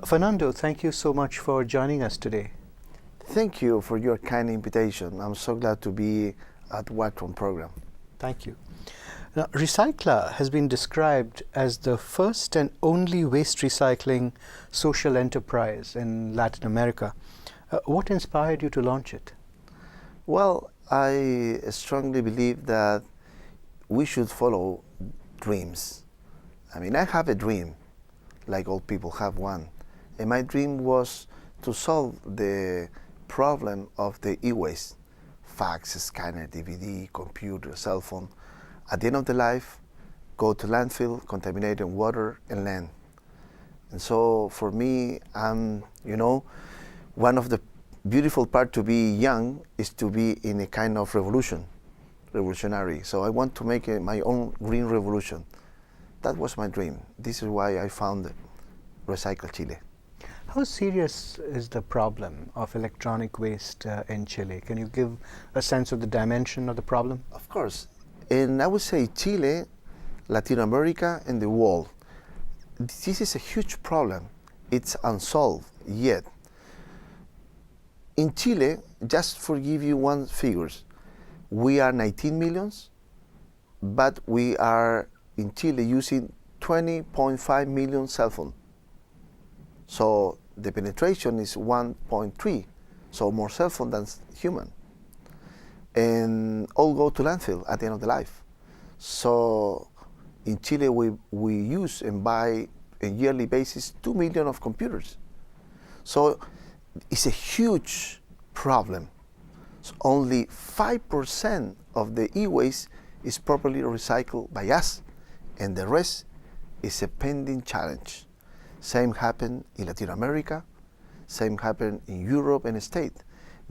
Fernando, thank you so much for joining us today. Thank you for your kind invitation. I'm so glad to be at Watron program. Thank you. Now, Recycla has been described as the first and only waste recycling social enterprise in Latin America. What inspired you to launch it? Well, I strongly believe that we should follow dreams. I mean, I have a dream, like all people have one. And my dream was to solve the problem of the e-waste, fax, scanner, DVD, computer, cell phone. At the end of the life, go to landfill, contaminating water and land. And so for me, one of the beautiful part to be young is to be in a kind of revolutionary. So I want to make my own green revolution. That was my dream. This is why I founded Recycla Chile. How serious is the problem of electronic waste in Chile? Can you give a sense of the dimension of the problem? Of course. And I would say Chile, Latin America, and the world. This is a huge problem. It's unsolved yet. In Chile, just for give you one figures, we are 19 millions, but we are in Chile using 20.5 million cell phones. So the penetration is 1.3, so more cell phone than human. And all go to landfill at the end of the life. So in Chile, we use and buy on a yearly basis 2 million of computers. So it's a huge problem. So only 5% of the e-waste is properly recycled by us, and the rest is a pending challenge. Same happened in Latin America, same happened in Europe and States.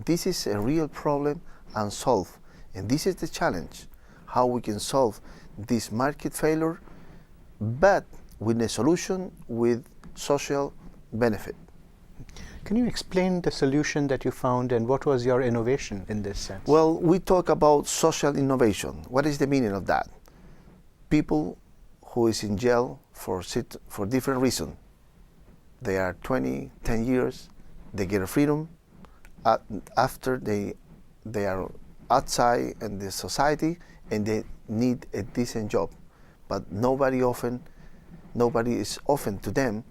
This is a real problem unsolved, and this is the challenge, how we can solve this market failure, but with a solution with social benefit. Can you explain the solution that you found and what was your innovation in this sense? Well, we talk about social innovation. What is the meaning of that? People who is in jail for different reasons. They are 10 years, they get a freedom. After they are outside in the society and they need a decent job. But nobody is often to them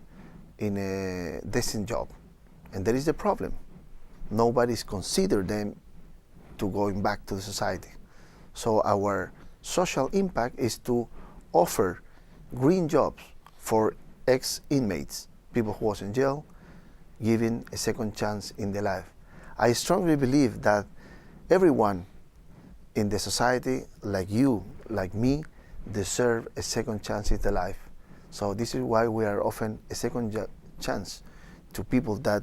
in a decent job. And there is the problem. Nobody's considered them to going back to the society. So our social impact is to offer green jobs for ex-inmates, people who was in jail, giving a second chance in their life. I strongly believe that everyone in the society, like you, like me, deserve a second chance in their life. So this is why we are offering a second chance to people that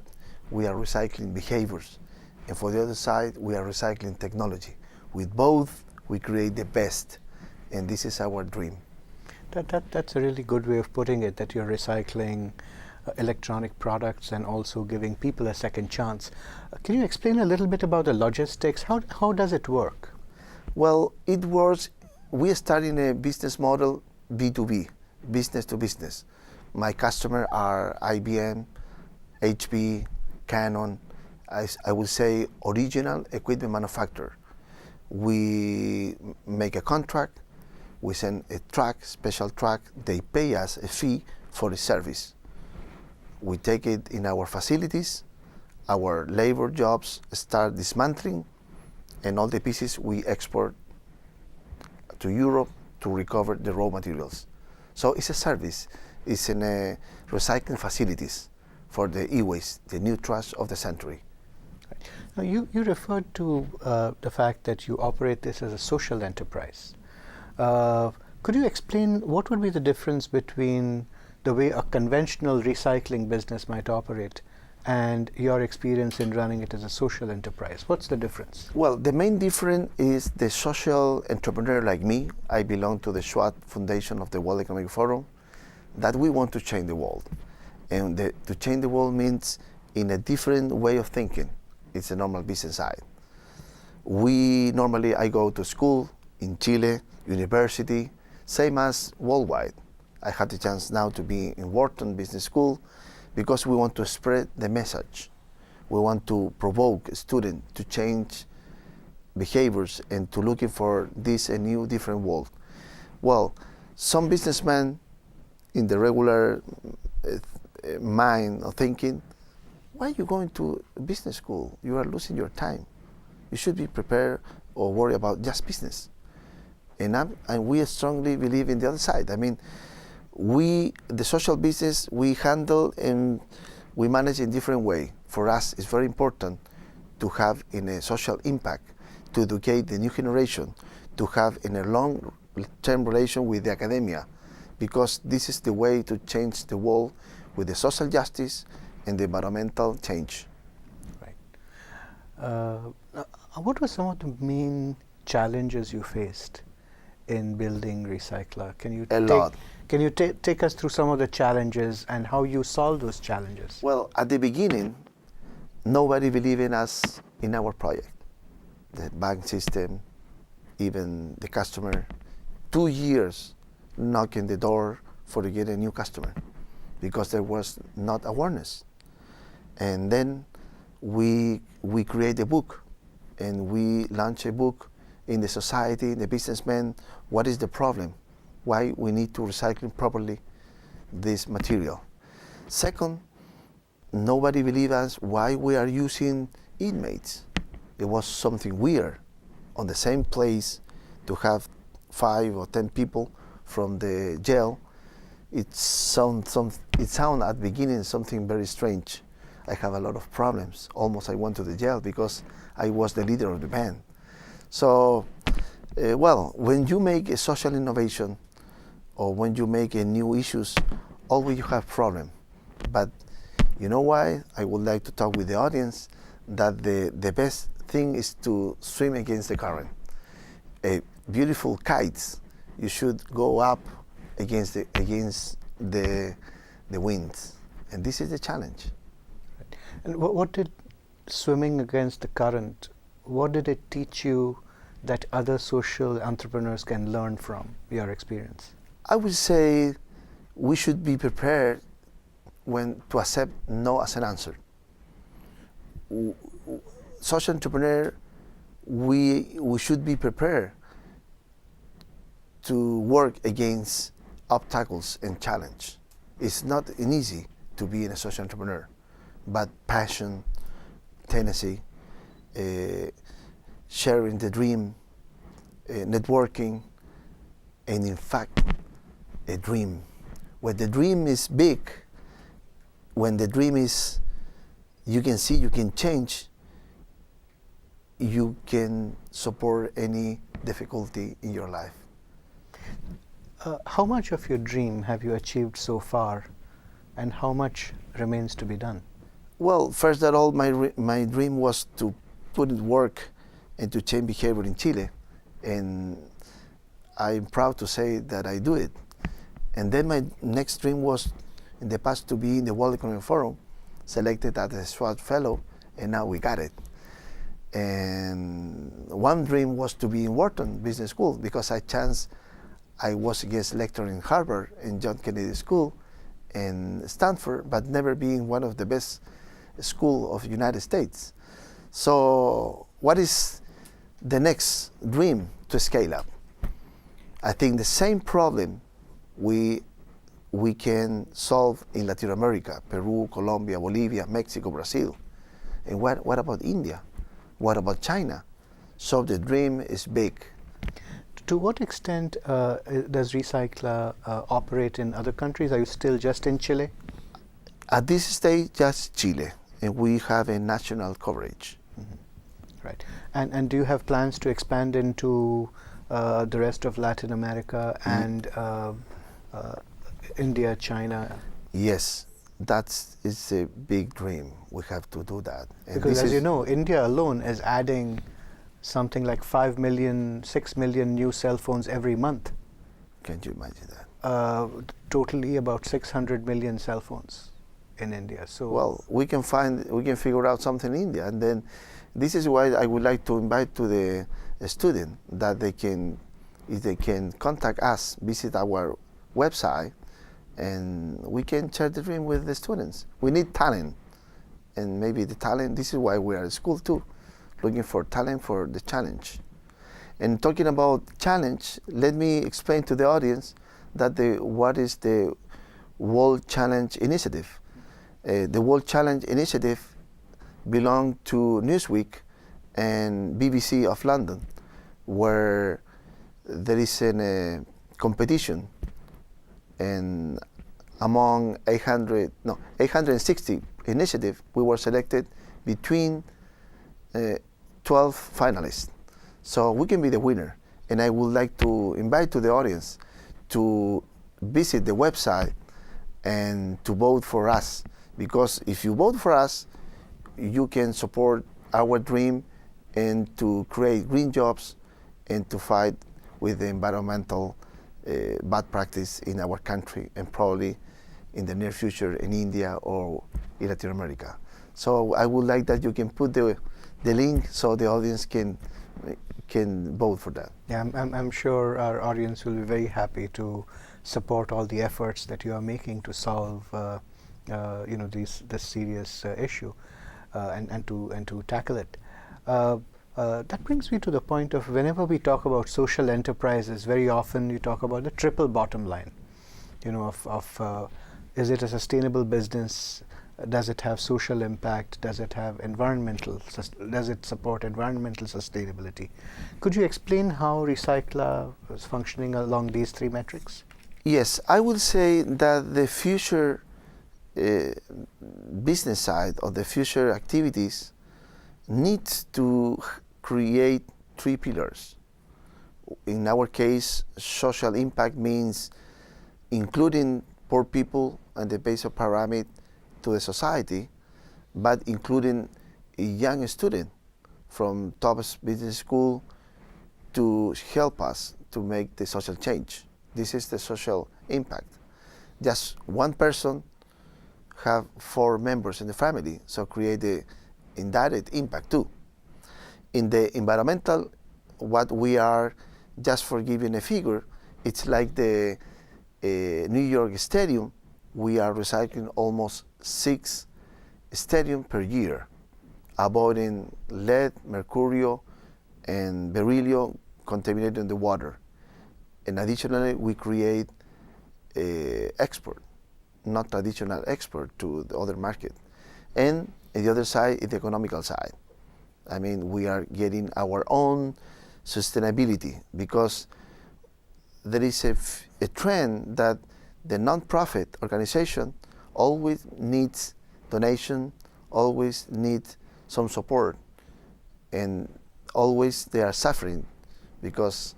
we are recycling behaviors. And for the other side, we are recycling technology. With both, we create the best. And this is our dream. That's a really good way of putting it, that you're recycling electronic products and also giving people a second chance. Can you explain a little bit about the logistics? How does it work? Well, it works. We start in a business model B2B, business to business. My customers are IBM, HP, Canon, I would say original equipment manufacturer. We make a contract, we send a truck, special truck, they pay us a fee for the service. We take it in our facilities, our labor jobs start dismantling, and all the pieces we export to Europe to recover the raw materials. So it's a service. It's in a recycling facilities for the e-waste, the new trash of the century. Now you referred to the fact that you operate this as a social enterprise. Could you explain what would be the difference between the way a conventional recycling business might operate and your experience in running it as a social enterprise? What's the difference? Well, the main difference is the social entrepreneur like me. I belong to the Schwab Foundation of the World Economic Forum, that we want to change the world. And to change the world means in a different way of thinking. It's a normal business side. I go to school in Chile, university, same as worldwide. I had the chance now to be in Wharton Business School, because we want to spread the message. We want to provoke students to change behaviors and to looking for this a new different world. Well, some businessmen in the regular mind of thinking, why are you going to business school? You are losing your time. You should be prepared or worry about just business. And we strongly believe in the other side. I mean, the social business, we handle and we manage in different way. For us, it's very important to have in a social impact, to educate the new generation, to have in a long-term relation with the academia, because this is the way to change the world with the social justice and the environmental change. Right. What were some of the main challenges you faced in building Recycla? Can you take us through some of the challenges and how you solved those challenges? Well, at the beginning, nobody believed in us, in our project. The bank system, even the customer, 2 years knocking the door for to get a new customer because there was not awareness. And then we create a book and we launch a book in the society, the businessmen, what is the problem? Why we need to recycle properly this material. Second, nobody believed us why we are using inmates. It was something weird on the same place to have 5 or 10 people from the jail. It sound at the beginning something very strange. I have a lot of problems. Almost I went to the jail because I was the leader of the band. So, well, when you make a social innovation or when you make a new issues, always you have problem. But you know why? I would like to talk with the audience that the best thing is to swim against the current. Beautiful kites, you should go up against the winds, and this is the challenge. And what did swimming against the current, what did it teach you that other social entrepreneurs can learn from your experience? I would say we should be prepared to accept no as an answer. Social entrepreneur, we should be prepared to work against obstacles and challenge. It's not easy to be a social entrepreneur, but passion, tenacity, sharing the dream, networking, and in fact, a dream. When the dream is big, when the dream is, you can see, you can change, you can support any difficulty in your life. How much of your dream have you achieved so far, and how much remains to be done? Well, first of all, my dream was to put in work and to change behavior in Chile, and I'm proud to say that I do it. And then my next dream was in the past to be in the World Economic Forum, selected as a SWAT fellow, and now we got it. And one dream was to be in Wharton Business School because I was a guest lecturer in Harvard and John Kennedy School and Stanford, but never being one of the best school of the United States. So what is the next dream to scale up? I think the same problem we can solve in Latin America, Peru, Colombia, Bolivia, Mexico, Brazil. And what about India? What about China? So the dream is big. To what extent does Recycla operate in other countries? Are you still just in Chile? At this stage, just Chile, and we have a national coverage. Mm-hmm. Right. And do you have plans to expand into the rest of Latin America and India, China? Yes, that is a big dream. We have to do that. And because as you know, India alone is adding something like 5 million, 6 million new cell phones every month. Can you imagine that? Totally about 600 million cell phones in India. So well, we can figure out something in India, and then this is why I would like to invite to the student that they can, if they can contact us, visit our website, and we can share the dream with the students. We need talent, and maybe the talent, this is why we are at school too, looking for talent for the challenge. And talking about challenge, let me explain to the audience that what is the World Challenge Initiative. The World Challenge Initiative belongs to Newsweek and BBC of London, where there is a competition, and among 860 initiatives, we were selected between 12 finalists. So we can be the winner. And I would like to invite to the audience to visit the website and to vote for us. Because if you vote for us, you can support our dream and to create green jobs and to fight with the environmental bad practice in our country and probably in the near future in India or in Latin America. So I would like that you can put the link so the audience can vote for that. Yeah, I'm sure our audience will be very happy to support all the efforts that you are making to solve this serious issue and to tackle it. That brings me to the point of whenever we talk about social enterprises, very often you talk about the triple bottom line. Is it a sustainable business? Does it have social impact? Does it have does it support environmental sustainability? Could you explain how Recycla is functioning along these three metrics? Yes, I would say that the future business side of the future activities needs to create three pillars. In our case, social impact means including poor people and the base of pyramid to the society, but including a young student from top business school to help us to make the social change. This is the social impact. Just one person have 4 members in the family, so create the indirect impact too. In the environmental, what we are, just for giving a figure, it's like the New York Stadium. We are recycling almost 6 stadiums per year, avoiding lead, mercury, and beryllium contaminating the water. And additionally, we create export, not traditional export to the other market. And on the other side is the economical side. I mean, we are getting our own sustainability because there is a trend that the non-profit organization always needs donation, always needs some support, and always they are suffering because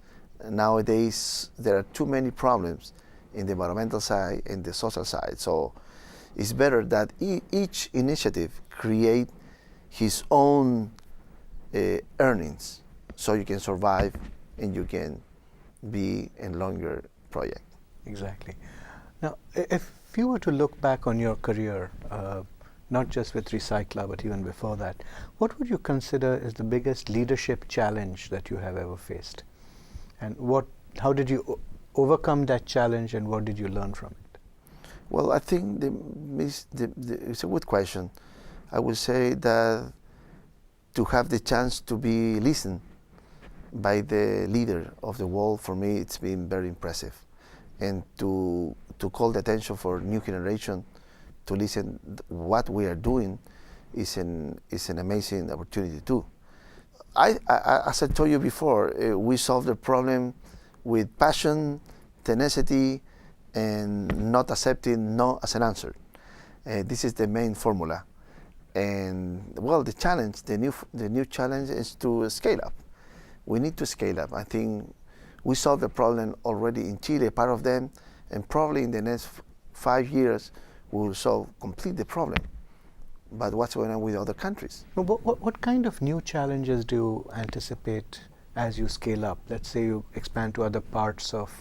nowadays there are too many problems in the environmental side and the social side. So it's better that each initiative create his own earnings so you can survive and you can be in longer project. Exactly. Now, if you were to look back on your career, not just with Recycla, but even before that, what would you consider is the biggest leadership challenge that you have ever faced? And how did you overcome that challenge and what did you learn from it? Well, I think it's a good question. I would say that to have the chance to be listened by the leader of the world, for me, it's been very impressive. And to call the attention for new generation to listen what we are doing is an amazing opportunity too. As I told you before, we solve the problem with passion, tenacity, and not accepting no as an answer. This is the main formula. And well, the new challenge is to scale up. We need to scale up. I think we solved the problem already in Chile, part of them, and probably in the next 5 years we will solve complete the problem. But what's going on with other countries? What kind of new challenges do you anticipate as you scale up? Let's say you expand to other parts of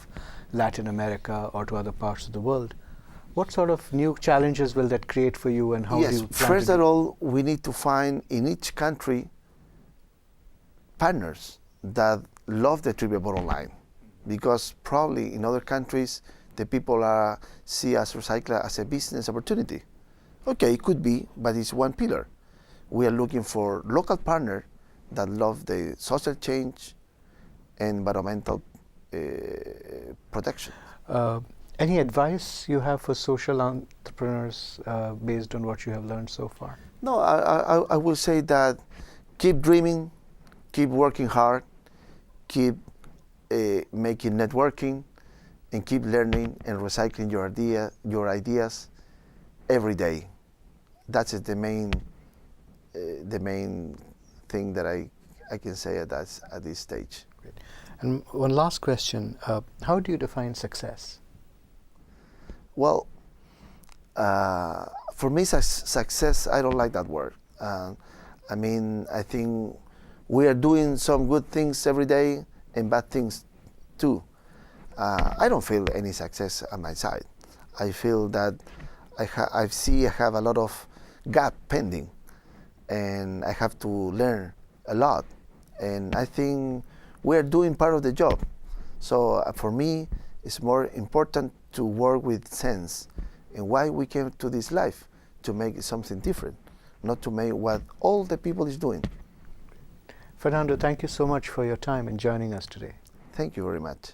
Latin America or to other parts of the world. What sort of new challenges will that create for you, and how do you plan first of all, we need to find in each country partners that love the triple bottom line, because probably in other countries the the people see us Recycla as a business opportunity. Okay, it could be, but it's one pillar. We are looking for local partners that love the social change and environmental protection. Any advice you have for social entrepreneurs based on what you have learned so far? No, I will say that keep dreaming, keep working hard, keep making networking, and keep learning and recycling your ideas every day. That's the main thing that I can say at this stage. Great. And one last question: how do you define success? Well, for me, success, I don't like that word. I mean, I think we are doing some good things every day and bad things too. I don't feel any success on my side. I feel that I have a lot of gap pending, and I have to learn a lot. And I think we're doing part of the job. So for me, it's more important to work with sense and why we came to this life, to make something different, not to make what all the people is doing. Fernando, thank you so much for your time and joining us today. Thank you very much.